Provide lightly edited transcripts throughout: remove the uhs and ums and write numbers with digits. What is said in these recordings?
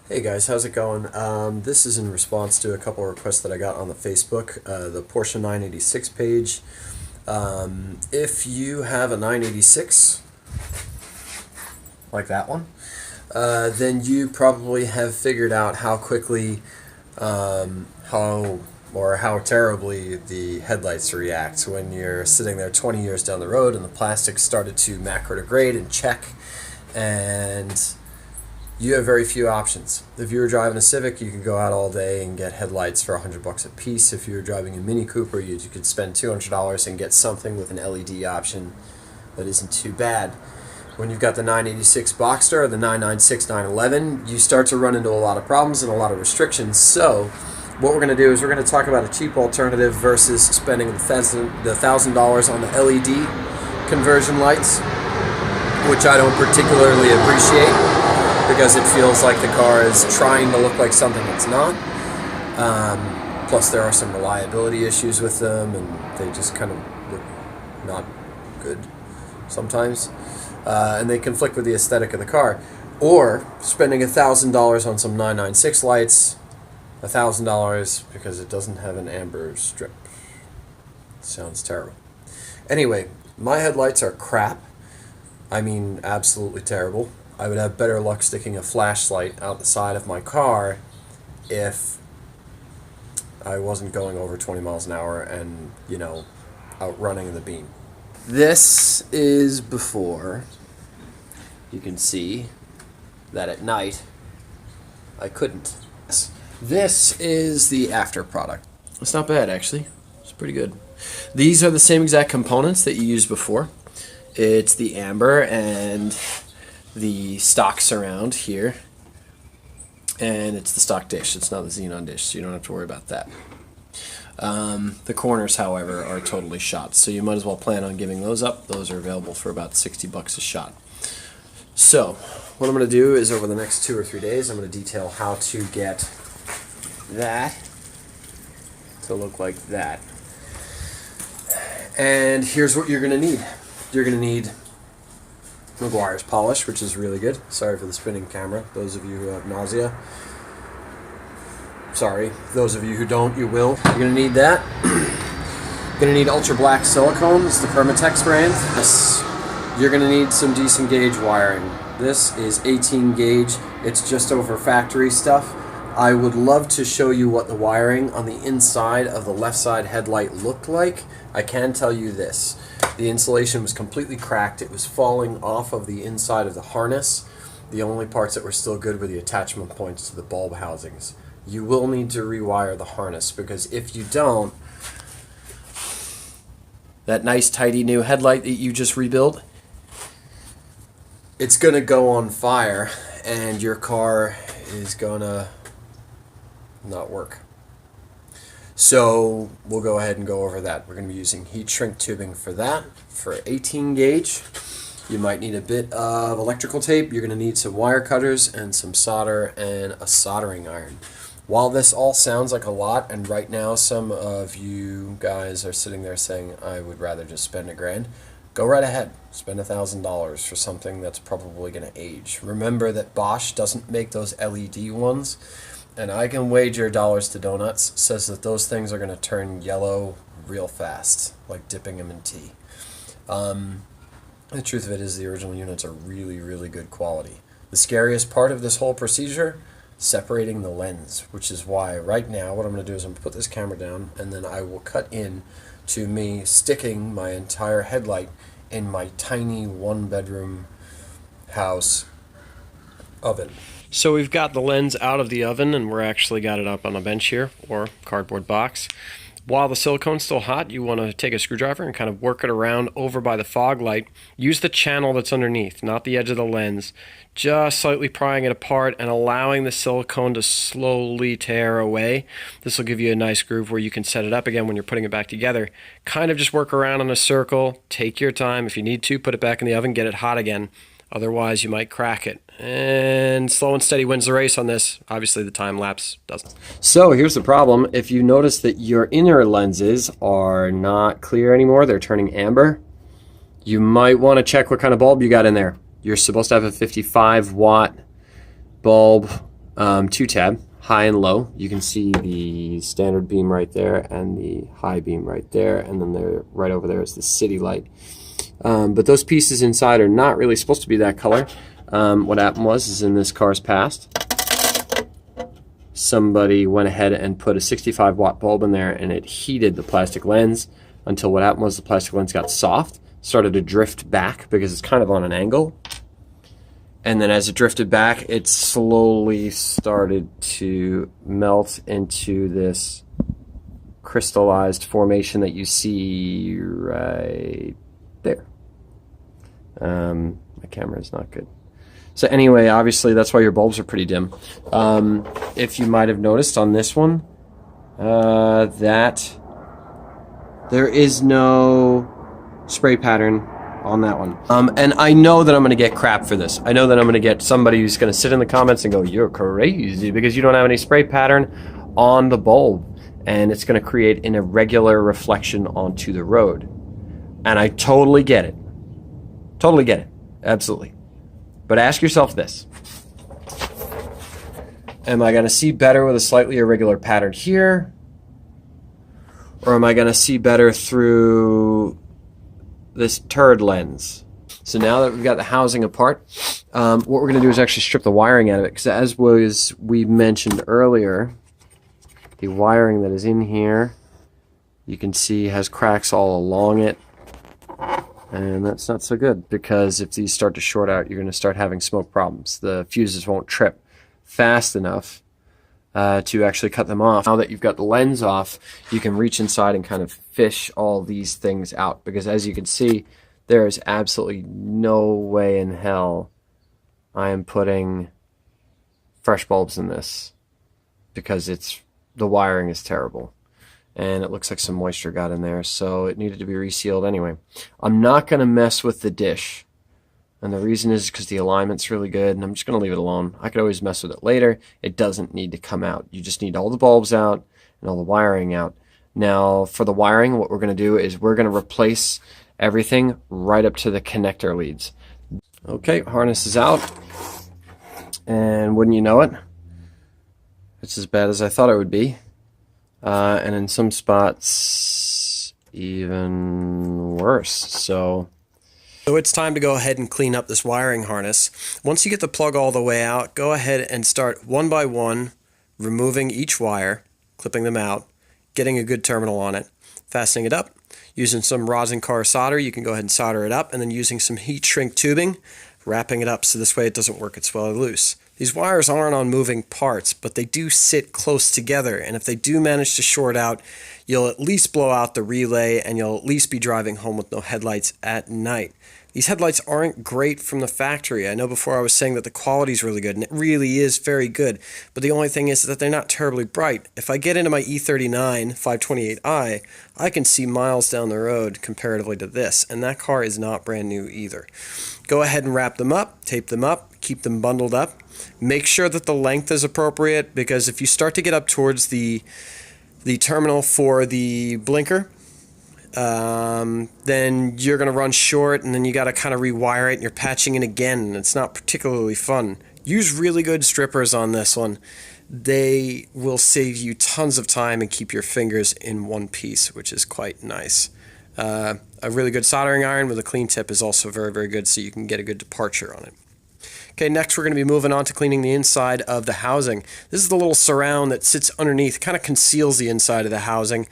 Hey guys, how's it going? This is in response to a couple of requests that I got on the Facebook, the Porsche 986 page. If you have a 986, like that one, then you probably have figured out how quickly, how terribly the headlights react when you're sitting there 20 years down the road and the plastic started to macrodegrade and check, and you have very few options. If you were driving a Civic, you could go out all day and get headlights for $100 a piece. If you were driving a Mini Cooper, you could spend $200 and get something with an LED option that isn't too bad. When you've got the 986 Boxster or the 996, 911, you start to run into a lot of problems and a lot of restrictions. So what we're going to do is we're going to talk about a cheap alternative versus spending the $1,000 on the LED conversion lights, which I don't particularly appreciate, because it feels like the car is trying to look like something it's not. Plus, there are some reliability issues with them, and they just kind of look not good sometimes. And they conflict with the aesthetic of the car. Or spending $1,000 on some 996 lights, $1,000 because it doesn't have an amber strip. Sounds terrible. Anyway, my headlights are crap. I mean, absolutely terrible. I would have better luck sticking a flashlight out the side of my car if I wasn't going over 20 miles an hour and, outrunning the beam. This is before. You can see that at night I couldn't. This is the after product. It's not bad, actually. It's pretty good. These are the same exact components that you used before. It's the amber and the stock surround here, and it's the stock dish. It's not the xenon dish, so you don't have to worry about that. The corners, however, are totally shot, so you might as well plan on giving those up. Those are available for about $60 a shot. So what I'm going to do is, over the next 2 or 3 days, I'm going to detail how to get that to look like that. And here's what you're going to need. You're going to need McGuire's polish, which is really good. Sorry for the spinning camera. Those of you who have nausea. Sorry. Those of you who don't, you will. You're going to need that. You're going to need ultra black silicone. It's the Permatex brand. You're going to need some decent gauge wiring. This is 18 gauge. It's just over factory stuff. I would love to show you what the wiring on the inside of the left side headlight looked like. I can tell you this. The insulation was completely cracked. It was falling off of the inside of the harness. The only parts that were still good were the attachment points to the bulb housings. You will need to rewire the harness, because if you don't, that nice tidy new headlight that you just rebuilt, it's going to go on fire and your car is going to not work. So we'll go ahead and go over that. We're going to be using heat shrink tubing for that. For 18 gauge, you might need a bit of electrical tape. You're going to need some wire cutters and some solder and a soldering iron. While this all sounds like a lot, and right now some of you guys are sitting there saying, I would rather just spend $1,000, go right ahead. Spend $1,000 for something that's probably going to age. Remember that Bosch doesn't make those LED ones. And I can wager dollars to donuts says that those things are going to turn yellow real fast, like dipping them in tea. The truth of it is the original units are really, really good quality. The scariest part of this whole procedure, separating the lens, which is why right now what I'm going to do is I'm going to put this camera down, and then I will cut in to me sticking my entire headlight in my tiny one-bedroom house oven. So we've got the lens out of the oven, and we're actually got it up on a bench here, or cardboard box. While the silicone's still hot, you want to take a screwdriver and kind of work it around over by the fog light. Use the channel that's underneath, not the edge of the lens. Just slightly prying it apart and allowing the silicone to slowly tear away. This will give you a nice groove where you can set it up again when you're putting it back together. Kind of just work around in a circle. Take your time. If you need to, put it back in the oven, get it hot again. Otherwise, you might crack it. And slow and steady wins the race on this. Obviously, the time lapse doesn't. So here's the problem. If you notice that your inner lenses are not clear anymore, they're turning amber, you might want to check what kind of bulb you got in there. You're supposed to have a 55 watt bulb two tab, high and low. You can see the standard beam right there and the high beam right there, and then there, right over there is the city light. But those pieces inside are not really supposed to be that color. What happened was, in this car's past, somebody went ahead and put a 65 watt bulb in there, and it heated the plastic lens until what happened was the plastic lens got soft, started to drift back because it's kind of on an angle. And then as it drifted back, it slowly started to melt into this crystallized formation that you see right there. My camera is not good. So anyway, obviously that's why your bulbs are pretty dim. If you might have noticed on this one, that there is no spray pattern on that one. And I know that I'm going to get crap for this. I know that I'm going to get somebody who's going to sit in the comments and go, "You're crazy because you don't have any spray pattern on the bulb, and it's going to create an irregular reflection onto the road." And I totally get it. Totally get it. Absolutely. But ask yourself this. Am I going to see better with a slightly irregular pattern here? Or am I going to see better through this turd lens? So now that we've got the housing apart, what we're going to do is actually strip the wiring out of it, because as we mentioned earlier, the wiring that is in here, you can see has cracks all along it, and that's not so good, because if these start to short out, you're going to start having smoke problems. The fuses won't trip fast enough to actually cut them off. Now that you've got the lens off, you can reach inside and kind of fish all these things out, because as you can see, there is absolutely no way in hell I am putting fresh bulbs in this, because the wiring is terrible and it looks like some moisture got in there, so it needed to be resealed anyway. I'm not going to mess with the dish. And the reason is because the alignment's really good, and I'm just going to leave it alone. I could always mess with it later. It doesn't need to come out. You just need all the bulbs out and all the wiring out. Now, for the wiring, what we're going to do is we're going to replace everything right up to the connector leads. Okay, harness is out. And wouldn't you know it, it's as bad as I thought it would be. And in some spots, even worse. So it's time to go ahead and clean up this wiring harness. Once you get the plug all the way out, go ahead and start one by one, removing each wire, clipping them out, getting a good terminal on it, fastening it up. Using some rosin car solder, you can go ahead and solder it up, and then using some heat shrink tubing, wrapping it up so this way it doesn't work its way loose. These wires aren't on moving parts, but they do sit close together, and if they do manage to short out, you'll at least blow out the relay, and you'll at least be driving home with no headlights at night. These headlights aren't great from the factory. I know before I was saying that the quality is really good, and it really is very good, but the only thing is that they're not terribly bright. If I get into my E39 528i, I can see miles down the road comparatively to this, and that car is not brand new either. Go ahead and wrap them up, tape them up, keep them bundled up. Make sure that the length is appropriate, because if you start to get up towards the terminal for the blinker, then you're going to run short, and then you got to kind of rewire it, and you're patching it again, and it's not particularly fun. Use really good strippers on this one. They will save you tons of time and keep your fingers in one piece, which is quite nice. A really good soldering iron with a clean tip is also very, very good, so you can get a good departure on it. Okay, next we're going to be moving on to cleaning the inside of the housing. This is the little surround that sits underneath, kind of conceals the inside of the housing.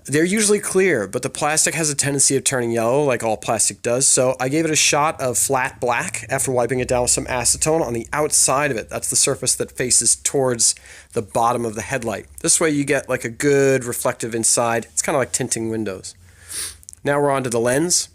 They're usually clear, but the plastic has a tendency of turning yellow, like all plastic does, so I gave it a shot of flat black after wiping it down with some acetone on the outside of it. That's the surface that faces towards the bottom of the headlight. This way you get like a good reflective inside. It's kind of like tinting windows. Now we're on to the lens.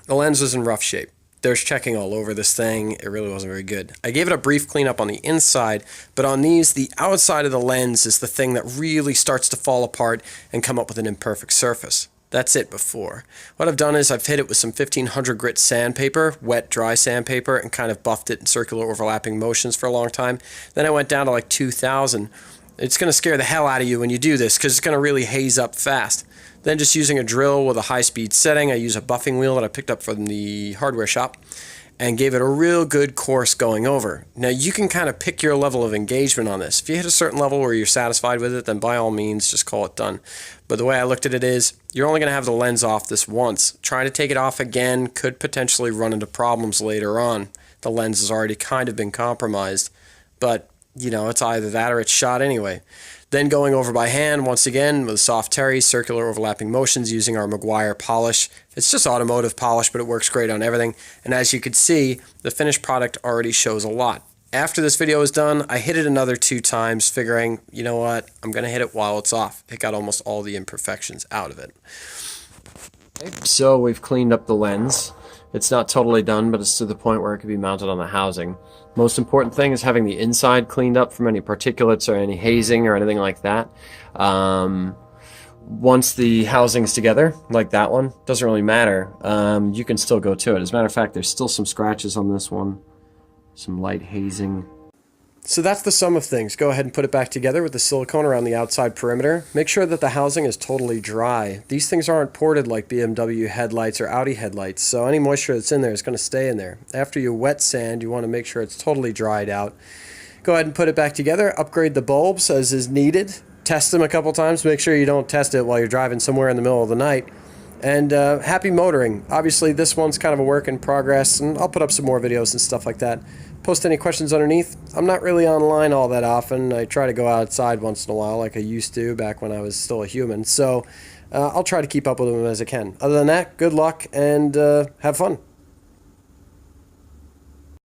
The lens was in rough shape. There's checking all over this thing. It really wasn't very good. I gave it a brief cleanup on the inside, but on these, the outside of the lens is the thing that really starts to fall apart and come up with an imperfect surface. That's it before. What I've done is I've hit it with some 1500 grit sandpaper, wet, dry sandpaper, and kind of buffed it in circular overlapping motions for a long time. Then I went down to like 2000. It's going to scare the hell out of you when you do this, because it's going to really haze up fast. Then just using a drill with a high-speed setting, I use a buffing wheel that I picked up from the hardware shop, and gave it a real good course going over. Now you can kind of pick your level of engagement on this. If you hit a certain level where you're satisfied with it, then by all means just call it done. But the way I looked at it is, you're only going to have the lens off this once. Trying to take it off again could potentially run into problems later on. The lens has already kind of been compromised, but you know, it's either that or it's shot anyway. Then going over by hand once again with soft terry, circular overlapping motions using our Maguire polish. It's just automotive polish, but it works great on everything. And as you can see, the finished product already shows a lot. After this video is done, I hit it another 2 times, figuring, you know what, I'm going to hit it while it's off. It got almost all the imperfections out of it. Okay, so we've cleaned up the lens. It's not totally done, but it's to the point where it can be mounted on the housing. Most important thing is having the inside cleaned up from any particulates or any hazing or anything like that. Once the housing's together, like that one, doesn't really matter. You can still go to it. As a matter of fact, there's still some scratches on this one. Some light hazing. So that's the sum of things. Go ahead and put it back together with the silicone around the outside perimeter. Make sure that the housing is totally dry. These things aren't ported like BMW headlights or Audi headlights, so any moisture that's in there is going to stay in there. After you wet sand, you want to make sure it's totally dried out. Go ahead and put it back together. Upgrade the bulbs as is needed. Test them a couple times. Make sure you don't test it while you're driving somewhere in the middle of the night. And happy motoring. Obviously, this one's kind of a work in progress, and I'll put up some more videos and stuff like that. Post any questions underneath. I'm not really online all that often. I try to go outside once in a while like I used to back when I was still a human. So I'll try to keep up with them as I can. Other than that, good luck and have fun.